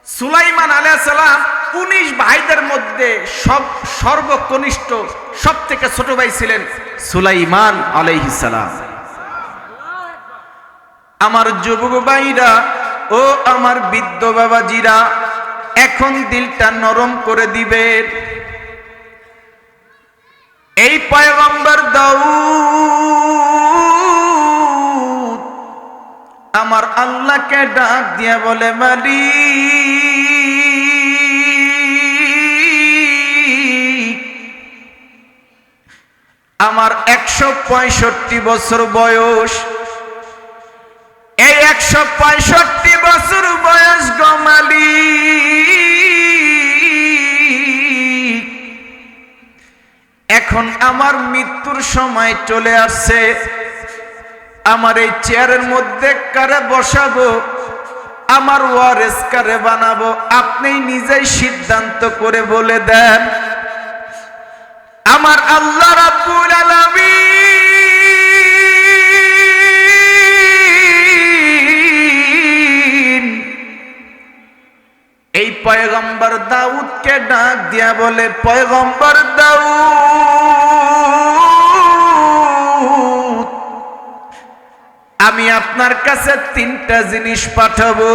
সুলাইমান আলাইহিস সালাম 19 ভাইদের মধ্যে সর্বকনিষ্ঠ সবথেকে ছোট ভাই ছিলেন সুলাইমান আলাইহিস সালাম। আমার যুবক ভাইরা ও আমার বৃদ্ধ বাবাজিরা, এখন দিলটা নরম করে দিবেন। এই পয়গম্বর দাউদ আমার আল্লাহকে ডাক দিয়া বলে, মালিক, আমার 165 বছর বয়স, এই 165 বছর বয়স গো মালিক, এখন আমার মৃত্যুর সময় চলে আসছে। আমার এই চেয়ারের মধ্যে কারে বসাবো, আমার ওয়ারিস কারে বানাবো, আপনি নিজেই সিদ্ধান্ত করে বলে দেন। আমার আল্লাহ রাব্বুল আলামিন এই পয়গম্বর দাউদকে ডাক দিয়া বলে, পয়গম্বর দাউদ, আমি আপনার কাছে 3টা জিনিস পাঠাবো।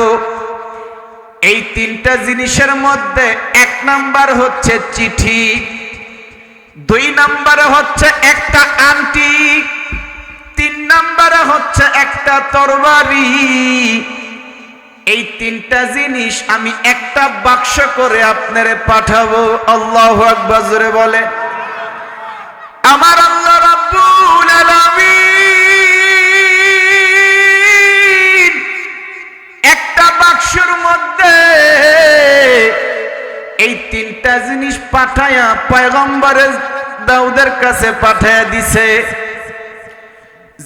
এই 3টা জিনিসের মধ্যে 1 নাম্বার হচ্ছে চিঠি, 2 নাম্বারে হচ্ছে একটা আংটি, 3 নাম্বারে হচ্ছে একটা তরবারি। এই 3টা জিনিস আমি একটা বাক্স করে আপনারে পাঠাবো। আল্লাহু আকবার, জোরে বলে। আমার আল্লাহ রাব্বুল আলামিন একটা বাক্সের মধ্যে এই 3টা জিনিস পাঠায়া পয়গম্বরের দাউদের কাছে পাঠায়া দিছে।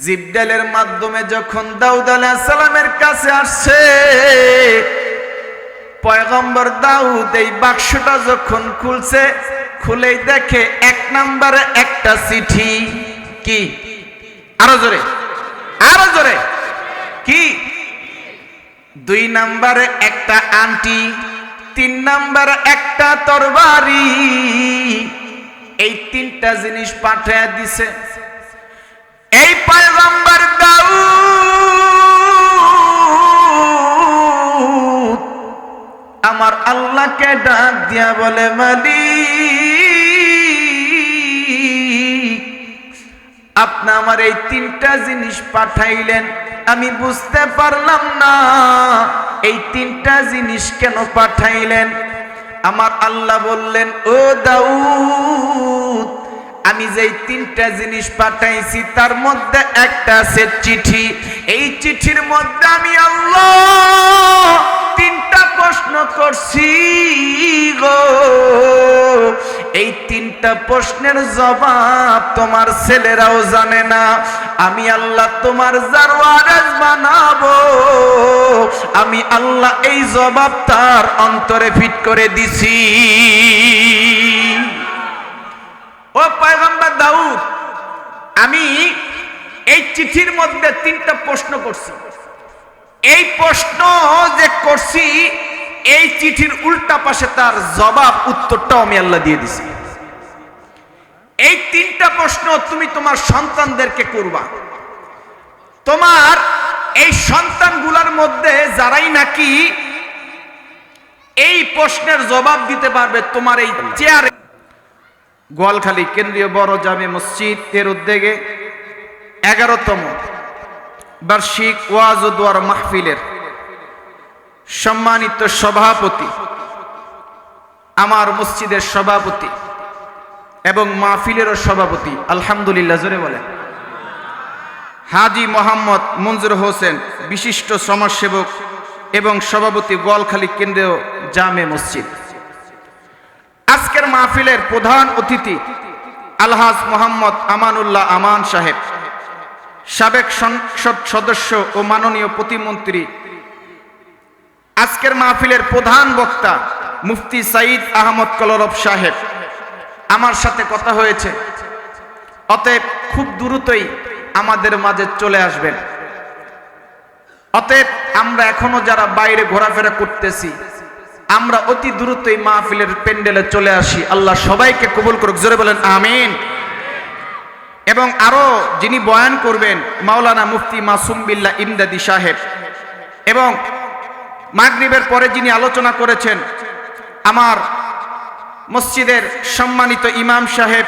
জিবরাইলের মাধ্যমে যখন দাউদ আলাইহিস সালামের কাছে আসছে, পয়গম্বর দাউদ এই বাক্সটা যখন খুলছে, খুলেই দেখে 1 নম্বরে একটা চিঠি। কি? আরো জোরে, আরো জোরে। কি? 2 নম্বরে একটা আংটি, 3 নম্বরে একটা তরবারি। এই 3টা জিনিস পাঠিয়ে দিছে। এই পয়গম্বর দাউদ আমার আল্লাহকে ডাক দিয়া বলে, মালিক, আপনি আমার এই 3টা জিনিস পাঠাইলেন, আমি বুঝতে পারলাম না এই 3টা জিনিস কেন পাঠাইলেন। আমার আল্লাহ বললেন, ও দাউদ, আমি যেই 3টা জিনিস পাঠাইছি তার মধ্যে একটা আছে চিঠি। এই চিঠির মধ্যে আমি আল্লাহ 3টা প্রশ্ন করছি গো। এই 3টা প্রশ্নের জবাব তোমার ছেলেরাও জানে না। আমি আল্লাহ তোমার যার ওয়ারিস বানাবো। আমি আল্লাহ এই জবাব তার অন্তরে ফিট করে দিছি। ও পয়গম্বর দাউদ, আমি এই চিঠির মধ্যে 3টা প্রশ্ন করছি। এই প্রশ্ন যে করছি, এই চিঠির উল্টা পাশে তার জবাব উত্তরটাও আমি আল্লাহ দিয়ে দিছি। এই 3টা প্রশ্ন তুমি তোমার সন্তানদেরকে করবা। তোমার এই সন্তানগুলোর মধ্যে যারাই নাকি এই প্রশ্নের জবাব দিতে পারবে, তোমার এই চেয়ারে গোয়ালখালী কেন্দ্রীয় বড় জামে মসজিদ এর উদ্যোগে 11তম বার্ষিক ওয়াজ ও দোয়ার মাহফিলের সম্মানিত সভাপতি, আমার মসজিদের সভাপতি এবং মাহফিলেরও সভাপতি, আলহামদুলিল্লাহ, জোরে বলেন, হাজী মোহাম্মদ মঞ্জুর হোসেন, বিশিষ্ট সমাজসেবক এবং সভাপতি, গোয়ালখালী কেন্দ্রীয় জামে মসজিদ। আজকের মাহফিলের প্রধান অতিথি আলহাজ মোহাম্মদ আমানুল্লাহ আমান সাহেব, সাবেক সংসদ সদস্য ও মাননীয় প্রতিমন্ত্রী। আজকের মাহফিলের প্রধান বক্তা মুফতি সাইদ আহমদ কলরব সাহেব। আমার সাথে কথা হয়েছে, অতএব খুব দ্রুতই আমাদের মাঝে চলে আসবেন। অতএব আমরা এখনো যারা বাইরে ঘোরাফেরা করতেছি, আমরা অতি দ্রুত এই মাহফিলের প্যান্ডেলে চলে আসি। আল্লাহ সবাইকে কবুল করুক, জোরে বলেন আমিন। এবং আরো যিনি বয়ান করবেন মাওলানা মুফতি মাসুম বিল্লাহ ইমদাদি সাহেব, এবং মাগরিবের পরে যিনি আলোচনা করেছেন আমার মসজিদের সম্মানিত ইমাম সাহেব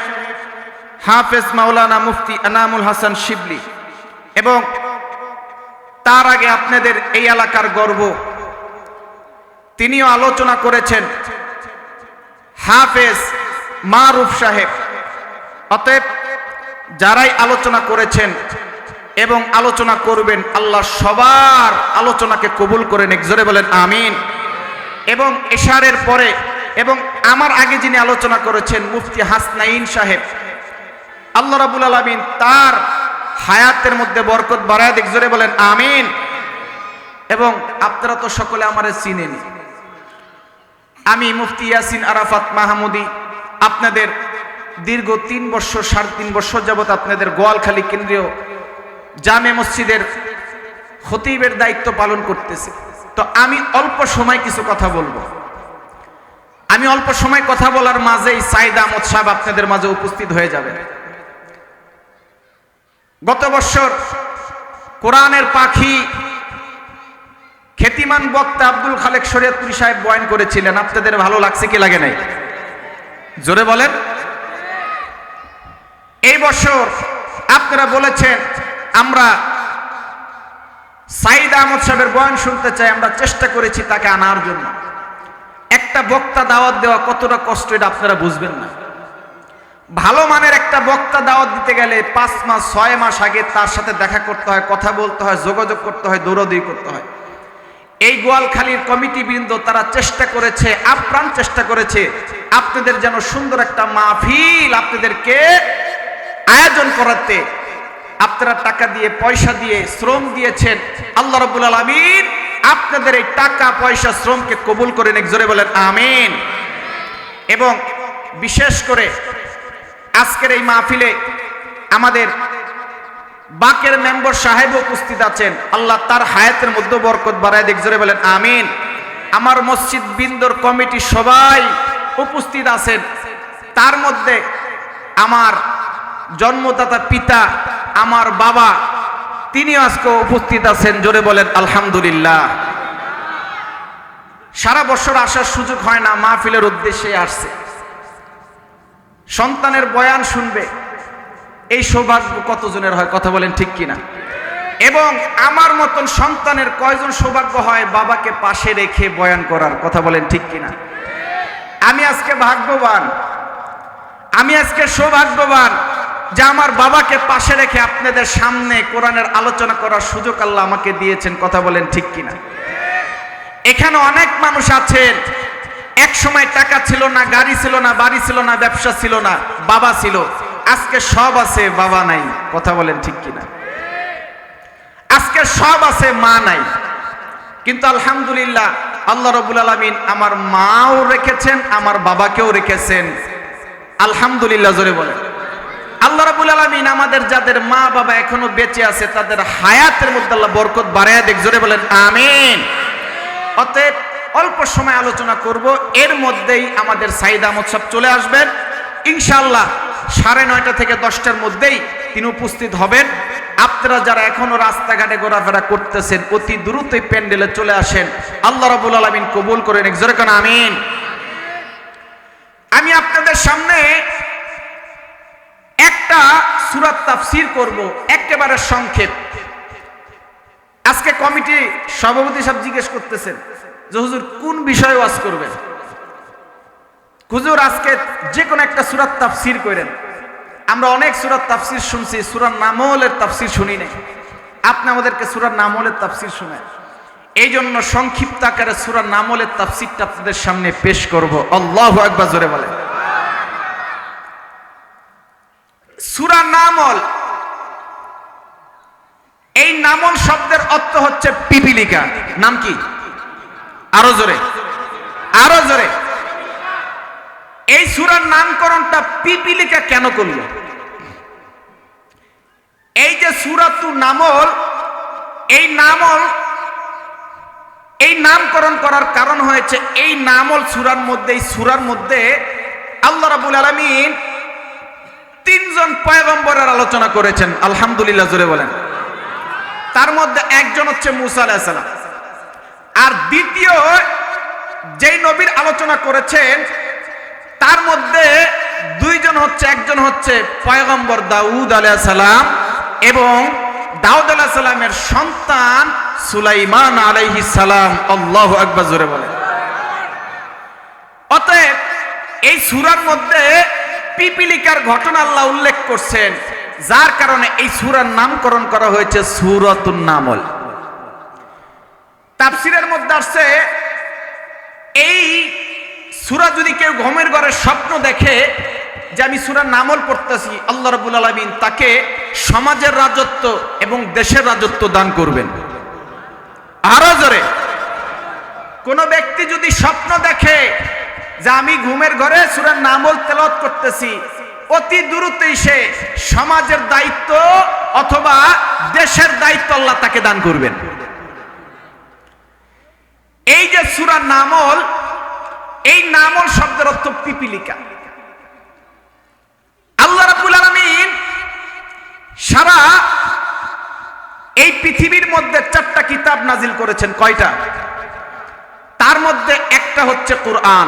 হাফেজ মাওলানা মুফতি এনামুল হাসান শিবলি, এবং তার আগে আপনাদের এই এলাকার গর্ব তিনিও আলোচনা করেছেন হাফেজ মারুফ সাহেব। অতএব যারাই আলোচনা করেছেন এবং আলোচনা করবেন আল্লাহ সবার আলোচনাকে কবুল করে নেক, জোরে বলেন আমিন। এবং এশারের পরে এবং আমার আগে যিনি আলোচনা করেছেন মুফতি হাসনাইন সাহেব, আল্লাহ রাব্বুল আলামিন তার হায়াতের মধ্যে বরকত বাড়ায় দেখ, জোরে বলেন আমিন। এবং আপনারা তো সকলে আমারে চিনেন, আমি মুফতি ইয়াসিন আরাফাত মাহমুদি আপনাদের দীর্ঘ 3 বছর 3.5 বছর যাবত আপনাদের গোয়ালখালী কেন্দ্রীয় জামে মসজিদের খতিবের দায়িত্ব পালন করতেছি। তো আমি অল্প সময় কিছু কথা বলবো। আমি অল্প সময় কথা বলার মাঝেই সাইদ আহমদ সাহেব আপনাদের মাঝে উপস্থিত হয়ে যাবেন। গত বছর কোরআনের পাখি খ্যাতিমান বক্তা আব্দুল খালেক শরীয়তপুরী সাহেব বয়ান করেছিলেন। আপনাদের ভালো লাগছে কি লাগে নাই? জোরে বলেন। এই বছর আপনারা বলেছেন আমরা সাইদ আহমদ সাহেবের বয়ান শুনতে চাই, আমরা চেষ্টা করেছি তাকে আনার জন্য। একটা বক্তা দাওয়াত দেওয়া কতটা কষ্ট এটা আপনারা বুঝবেন না। ভালো মানের একটা বক্তা দাওয়াত দিতে গেলে 5 মাস 6 মাস আগে তার সাথে দেখা করতে হয়, কথা বলতে হয়, যোগাযোগ করতে হয়, দৌড়াদৌড়ি করতে হয়। এই গোয়ালখালীর কমিটি বৃন্দ তারা চেষ্টা করেছে, আপ্রাণ চেষ্টা করেছে আপনাদের যেন সুন্দর একটা মাহফিল আপনাদেরকে আয়োজন করাতে। আপনারা টাকা দিয়ে পয়সা দিয়ে শ্রম দিয়েছেন, আল্লাহ রাব্বুল আলামিন আপনাদের এই টাকা পয়সা শ্রমকে কবুল করে নেক, জোরে বলেন আমিন। এবং বিশেষ করে আজকের এই মাহফিলে আমাদের বাকের মেম্বার সাহেব উপস্থিত আছেন, আল্লাহ তার হায়াতের মধ্যে বরকত বাড়ায় দেখ, জোরে বলেন আমিন। আমার মসজিদ বিন্দুর কমিটি সবাই উপস্থিত আছেন, তার মধ্যে আমার জন্মদাতা পিতা আমার বাবা তিনি আজকে উপস্থিত আছেন, জোরে বলেন আলহামদুলিল্লাহ। সারা বছর আসার সুযোগ হয় না, মাহফিলের উদ্দেশ্যে আসছে। সন্তানের বয়ান শুনবে এই সৌভাগ্য কতজনের হয়? কথা বলেন ঠিক কিনা? এবং আমার মতন সন্তানের কয়জন সৌভাগ্য হয় বাবাকে পাশে রেখে বয়ান করার? কথা বলেন ঠিক কিনা? আমি আজকে ভাগ্যবান, আমি আজকে সৌভাগ্যবান যে আমার বাবাকে পাশে রেখে আপনাদের সামনে কোরআনের আলোচনা করার সুযোগ আল্লাহ আমাকে দিয়েছেন। কথা বলেন ঠিক কিনা? এখানে অনেক মানুষ আছেন এক সময় টাকা ছিল না, গাড়ি ছিল না, বাড়ি ছিল না, ব্যবসা ছিল না, বাবা ছিল, আজকে সব আছে বাবা নাই। কথা বলেন ঠিক কিনা? আজকে সব আছে মা নাই, কিন্তু আলহামদুলিল্লাহ আল্লাহ রাব্বুল আলামিন আমার মাও রেখেছেন, আমার বাবাকেও রেখেছেন, আলহামদুলিল্লাহ, জোরে বলেন। আল্লাহ রাব্বুল আলামিন আমাদের যাদের মা বাবা এখনো বেঁচে আছে তাদের হায়াতের মধ্যে আল্লাহ বরকত বাড়ায় দেখ, জোরে বলেন আমিন। অতএব অল্প সময় আলোচনা করব, এর মধ্যেই আমাদের সাইদ আহমদ সাহেব চলে আসবেন ইনশাআল্লাহ। 9:30 থেকে 10টার মধ্যেই তিনি উপস্থিত হবেন। আপনারা যারা এখনো রাস্তাঘাটে ঘোরাফেরা করতেছেন অতি দ্রুতই প্যান্ডেলে চলে আসেন, আল্লাহ রাব্বুল আলামিন কবুল করে নেক, জোরে কোন আমিন। আমি আপনাদের সামনে একটা সূরা তাফসীর করব, একেবারে সংক্ষেপ। আজকে কমিটি সভাপতি সাহেব জিজ্ঞেস করতেছেন যে হুজুর কোন বিষয়ে ওয়াজ করবেন? হুজুর আজকে যে কোনো একটা সূরা তাফসীর করেন। আমরা অনেক সূরা তাফসীর শুনছি, সূরা নামলের তাফসীর শুনি নাই। আপনি আমাদেরকে সূরা নামলের তাফসীর শোনান। এই জন্য সংক্ষিপ্ত আকারে সূরা নামলের তাফসীরটা আপনাদের সামনে পেশ করব। আল্লাহু আকবার, জোরে বলেন। সূরা নামল, এই নামল শব্দের অর্থ হচ্ছে পিপিলিকা। নাম কি? আরো জোরে, আরো জোরে। এই সূরার নামকরণটা পিপিলিকা কেন করলো? এই যে সূরাতুন নামল, এই নামল এই নামকরণ করার কারণ হয়েছে এই নামল সূরার মধ্যে, এই সূরার মধ্যে আল্লাহ রাব্বুল আলামিন তিনজন পয়গম্বরের আলোচনা করেছেন। আলহামদুলিল্লাহ জোরে বলেন। তার মধ্যে একজন হচ্ছে মুসা আলাইহিস সালাম, আর দ্বিতীয় যেই নবীর আলোচনা করেছেন তার মধ্যে দুইজন হচ্ছে, একজন হচ্ছে পয়গম্বর দাউদ আলাইহিস সালাম এবং দাউদ আলাইহিস সালামের সন্তান সুলাইমান আলাইহিস সালাম। আল্লাহু আকবার জোরে বলেন। অতএব এই সূরার মধ্যে পিপিলিকার ঘটনা আল্লাহ উল্লেখ করছেন, যার কারণে এই সূরার নামকরণ করা হয়েছে সূরাতুন নামল। তাফসীরের মধ্যে আসছে এই সূরা যদি কেউ ঘুমের ঘরে স্বপ্ন দেখে যে আমি সূরা নামল পড়তেছি, আল্লাহ রাব্বুল আলামিন তাকে সমাজের রাজত্ব এবং দেশের রাজত্ব দান করবেন। আরো জোরে, কোন ব্যক্তি যদি স্বপ্ন দেখে যে আমি ঘুমের ঘরে সূরা নামল তেলাওয়াত করতেছি, অতি দ্রুতই সে সমাজের দায়িত্ব অথবা দেশের দায়িত্ব আল্লাহ তাকে দান করবেন। এই যে সূরা নামল, এই নামল শব্দের অর্থ পিপিলিকা। আল্লাহ রাব্বুল আলামিন সারা এই পৃথিবীর মধ্যে 4টা কিতাব নাজিল করেছেন। কয়টা? তার মধ্যে একটা হচ্ছে কুরআন।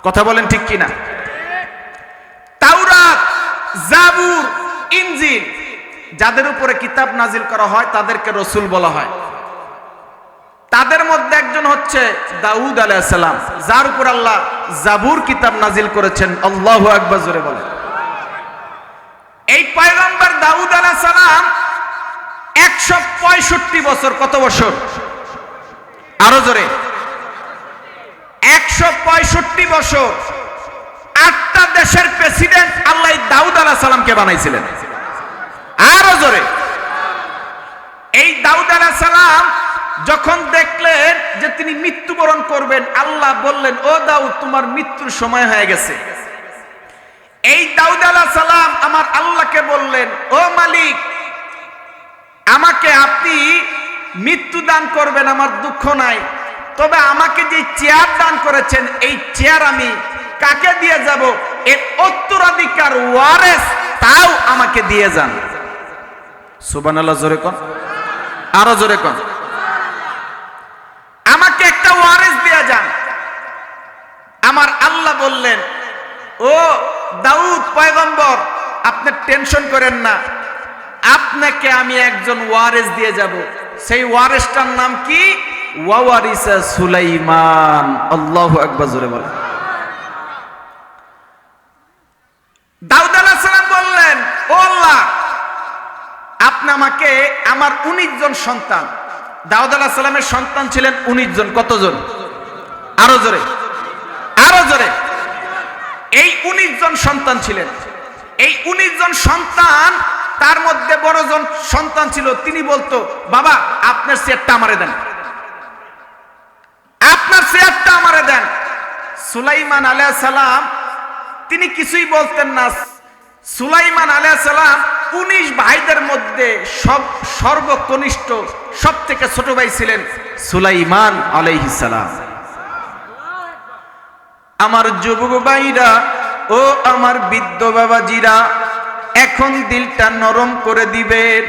কথা বলেন ঠিক কিনা? তাওরাত, জাবুর, ইনজিল, যাদের উপরে কিতাব নাজিল করা হয় তাদেরকে রাসূল বলা হয়। তাদের মধ্যে একজন হচ্ছে দাউদ আলাইহিস সালাম, যার উপর আল্লাহ জাবুর কিতাব নাজিল করেছেন। আল্লাহু আকবার জোরে বলেন। এই পয়গম্বর দাউদ আলাইহিস সালাম 165 বছর, কত বছর? আরো জোরে, 165 বছর 8টা দেশের প্রেসিডেন্ট আল্লাহ দাউদ আলাইহিস সালামকে বানাইছিলেন। আরো জোরে, এই দাউদ আলাইহিস সালাম যখন দেখলেন যে তিনি মৃত্যুবরণ করবেন, আল্লাহ বললেন ও দাউদ তোমার মৃত্যুর সময় হয়ে গেছে। এই দাউদ আলাইহিস সালাম আমার আল্লাহকে বললেন ও মালিক, আমাকে আপনি মৃত্যু দান করবেন, আমার দুঃখ নাই, তবে আমাকে যে চেয়ার দান করেছেন এই চেয়ার আমি কাকে দিয়ে যাব? এর উত্তরাধিকার ওয়ারিস তাও আমাকে দিয়ে যান। সুবহানাল্লাহ জোরে কোন, আরো জোরে কোন। আমাকে একটা ওয়ারিস দিয়ে যান। আমার আল্লাহ বললেন ও দাউদ পয়গম্বর, আপনি টেনশন করেন না, আপনাকে আমি একজন ওয়ারিস দিয়ে যাব। সেই ওয়ারিসটার নাম কি? ওয়ারিসা সুলাইমান। আল্লাহু আকবার জোরে বলেন। দাউদ আলাইহিস সালাম বললেন ও আল্লাহ, আপনি আমাকে আমার 19 জন সন্তান, দাউদ আলাইহিস সালামের সন্তান ছিলেন 19 জন। কতজন? আরো জোরে, আরো জোরে। এই 19 জন সন্তান ছিলেন। এই 19 জন সন্তান, তার মধ্যে বড় জন সন্তান ছিল, তিনি বলতো বাবা আপনার চেয়ারটা আমারে দেন, আপনার চেয়ারটা আমারে দেন। সুলাইমান আলাইহিস সালাম তিনি কিছুই বলতেন না। সুলাইমান আলাইহিস সালাম 19 ভাইদের মধ্যে সর্বকনিষ্ঠ, সব থেকে ছোট ভাই ছিলেন সুলাইমান আলাইহিস সালাম। আমার যুবক ভাইরা ও আমার বৃদ্ধ বাবাজিরা, এখন দিলটা নরম করে দিবেন।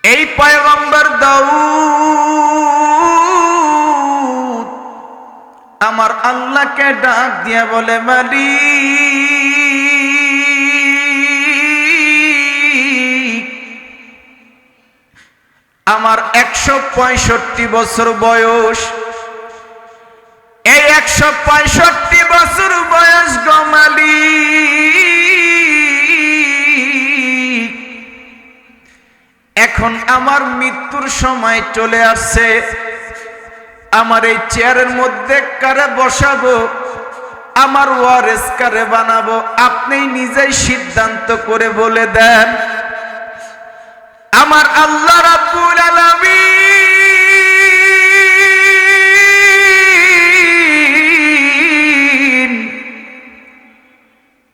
এই পয়গম্বর দাউদ আমার আল্লাহকে ডাক দিয়ে বলে মালিক, আমার 165 বছর বয়স, এই 165 বছর বয়স গো মালিক, এখন আমার মৃত্যুর সময় চলে আসছে। আমার এই চেয়ারের মধ্যে কারে বসাবো, আমার ওয়ারিস কারে বানাবো, আপনি নিজেই সিদ্ধান্ত করে বলে দেন। আমার আল্লাহ রাব্বুল আলামিন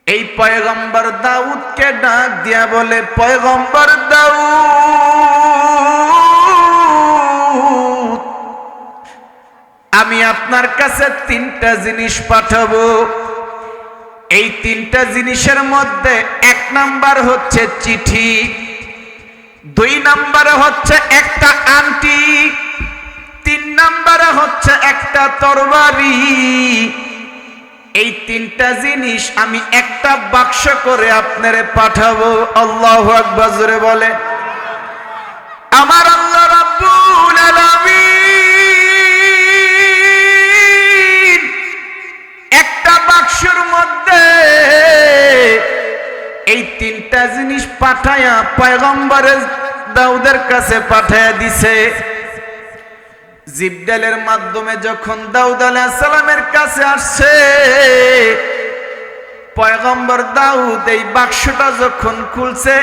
এই পয়গম্বর দাউদকে ডাক দিয়া বলে পয়গম্বর দাউদ, আমি আপনার কাছে তিনটা জিনিস পাঠাবো। এই তিনটা জিনিসের মধ্যে এক নাম্বার হচ্ছে চিঠি, দুই নাম্বারে হচ্ছে একটা আংটি, তিন নাম্বারে হচ্ছে একটা তরবারি। এই তিনটা জিনিস আমি একটা বাক্স করে আপনারে পাঠাবো। আল্লাহু আকবার, জোরে বলে। আমার আল্লাহ রাব্বুল আলামিন একটা বাক্সের মধ্যে এই তিনটা জিনিস পাঠায়া পয়গম্বরে দাউদের কাছে পাঠায়া দিছে। জিবরাইলের মাধ্যমে যখন দাউদ আলাইহিস সালামের কাছে আসছে, পয়গম্বর দাউদ এই বাক্সটা যখন খুলছে,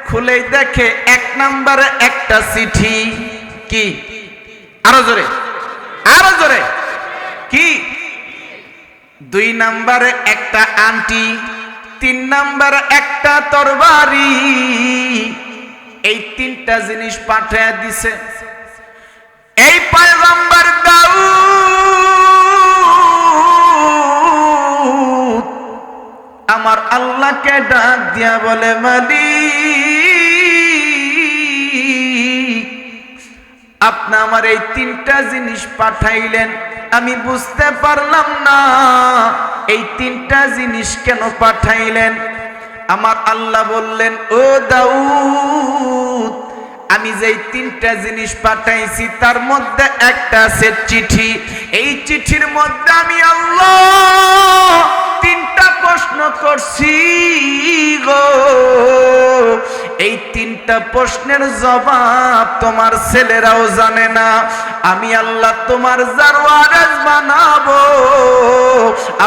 খুলেই দেখে এক নম্বরে একটা চিঠি। কি? আরো জোরে, আরো জোরে। কি? দুই নম্বরে একটা আংটি, তিন নম্বরে একটা তরবারি। এই তিনটা জিনিস পাঠিয়ে দিছে। এই পয়গম্বর দাউদ আমার আল্লাহকে ডাক দিয়া বলে, মালিক, আপনি আমার এই তিনটা জিনিস পাঠাইলেন, আমি বুঝতে পারলাম না এই তিনটা জিনিস কেন পাঠাইলেন। আমার আল্লাহ বললেন, ও দাউদ, আমি যেই তিনটা জিনিস পাঠাইছি তার মধ্যে একটা আছে চিঠি। এই চিঠির মধ্যে আমি আল্লাহ তিনটা প্রশ্ন করছি গো। এই তিনটা প্রশ্নের জবাব তোমার ছেলেরাও জানে না। আমি আল্লাহ তোমার যার ওয়ারিস বানাবো।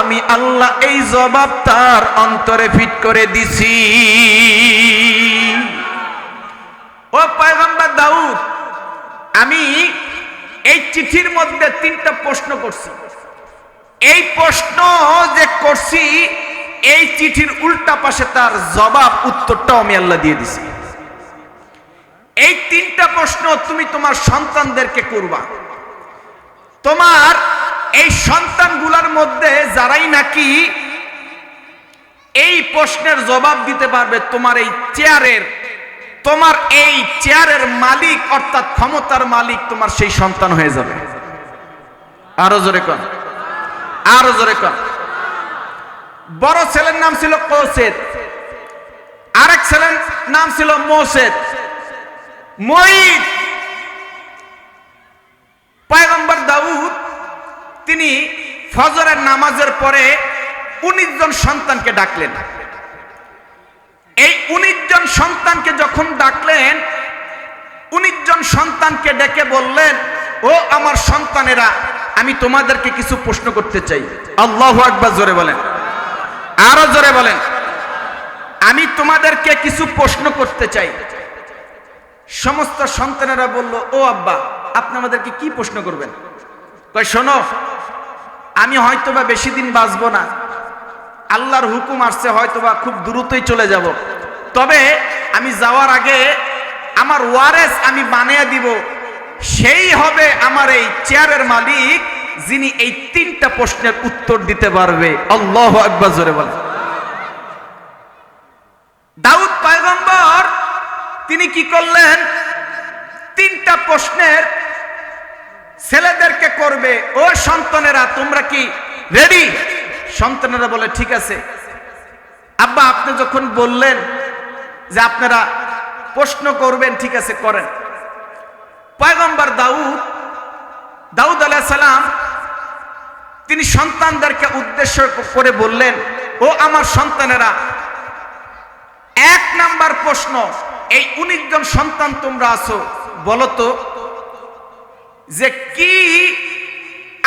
আমি আল্লাহ এই জবাব তার অন্তরে ফিট করে দিছি। ও পয়গম্বর দাউদ, আমি এই চিঠির মধ্যে তিনটা প্রশ্ন করছি। এই প্রশ্ন যে করছি, এই চিঠির উল্টা পাশে তার জবাব উত্তরটাও আমি আল্লাহ দিয়ে দিছি। এই তিনটা প্রশ্ন তুমি তোমার সন্তানদেরকে করবা। তোমার এই সন্তানগুলোর মধ্যে যারাই নাকি এই প্রশ্নের জবাব দিতে পারবে, তোমার এই চেয়ারের মালিক অর্থাৎ ক্ষমতার মালিক তোমার সেই সন্তান হয়ে যাবে। আরো জোরে কর, আরো জোরে কর। বড় ছেলের নাম ছিল কৌসেদ, আরেক ছেলের নাম ছিল মোসেদ, মঈদ। পয়গম্বর দাউদ তিনি ফজরের নামাজের পরে 19 জন সন্তানকে ডাকলেন। এই 19 জন সন্তানকে যখন ডাকলেন, 19 জন সন্তানকে ডেকে বললেন, ও আমার সন্তানেরা, আমি তোমাদেরকে কিছু প্রশ্ন করতে চাই। আল্লাহু আকবার, জোরে বলেন, আরো জোরে বলেন। আমি তোমাদেরকে কিছু প্রশ্ন করতে চাই। সমস্ত সন্তানেরা বলল, ও আব্বা, আপনি আমাদেরকে কি প্রশ্ন করবেন? কয়, শোনো, আমি হয়তোবা বেশি দিন বাঁচবো না, আল্লাহর হুকুম আসছে হয়তোবা খুব দ্রুতই চলে যাব, তবে আমি যাওয়ার আগে আমার ওয়ারিস আমি বানিয়ে দিব, সেই হবে আমার এই চেয়ারের মালিক, যিনি এই তিনটা প্রশ্নের উত্তর দিতে পারবে। আল্লাহু আকবার, জোরে বলেন। দাউদ পয়গম্বর তিনি কি করলেন? তিনটা প্রশ্নের ছেলেদেরকে করবে। ও সন্তানেরা, তোমরা কি রেডি? সন্তানেরা বলে, ঠিক আছে আব্বা, আপনি যখন বললেন যে আপনারা প্রশ্ন করবেন, ঠিক আছে, করেন। পয়গম্বর দাউদ আলাইহিস সালাম তিনি সন্তানদেরকে উদ্দেশ্য করে বললেন, ও আমার সন্তানেরা, এক নাম্বার প্রশ্ন, এই 19 জন সন্তান তোমরা আছো, বলো তো যে কি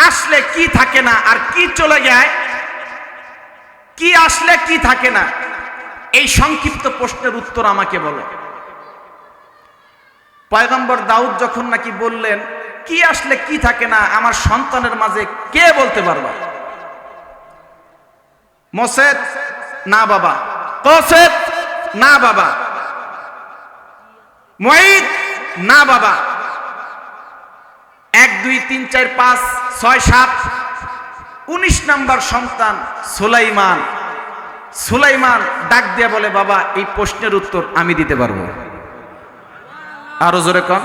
আসলে কি থাকে না আর কি চলে যায়, কি আসলে কি থাকে না, এই সংক্ষিপ্ত প্রশ্নের উত্তর আমাকে বলো। পয়গম্বর দাউদ যখন নাকি বললেন কি আসলে কি থাকে না, আমার সন্তানের মাঝে কে বলতে পারবা? মোসেদ, না বাবা। কোসেদ, না বাবা। মঈদ, না বাবা। 1 2 3 4 5 6 7 19 নাম্বার সন্তান সুলাইমান। সুলাইমান ডাক দিয়ে বলে, বাবা এই প্রশ্নের উত্তর আমি দিতে পারবো। আরো জোরে কোন।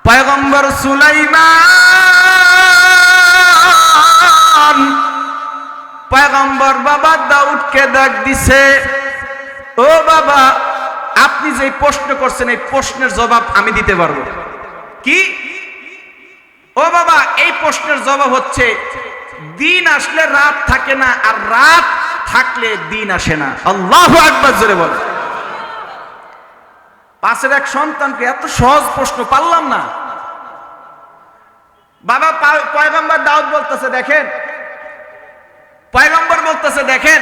পয়গম্বর সুলাইমান পয়গম্বর বাবা দাউদকে ডাক দিছে, ও বাবা আপনি যে প্রশ্ন করছেন এই প্রশ্নের জবাব আমি দিতে পারবো। কি? ও বাবা এই প্রশ্নের জবাব হচ্ছে, দিন আসলে রাত থাকে না, আর রাত থাকলে দিন আসে না। আল্লাহু আকবার জোরে বল। পাশের এক সন্তানকে এত সহজ প্রশ্ন পারলাম না। বাবা পয়গম্বর দাউদ বলতেছে, দেখেন পয়গম্বর বলতেছে, দেখেন